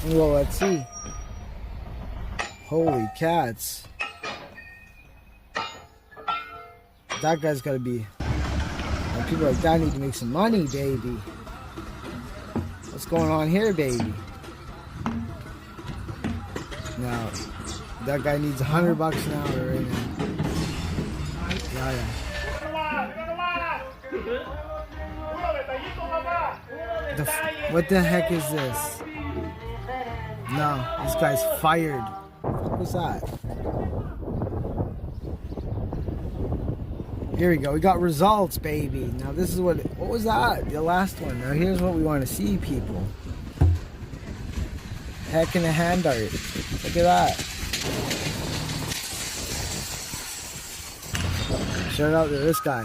Well, let's see. Holy cats. That guy's gotta be... People like that need to make some money, baby. What's going on here, baby? Now, that guy needs $100 an hour right now. Yeah. What the heck is this? No, this guy's fired. What was that? Here we go. We got results, baby. Now this is what was that? The last one. Now here's what we want to see, people. Heck in a hand art. Look at that. Shout out to this guy.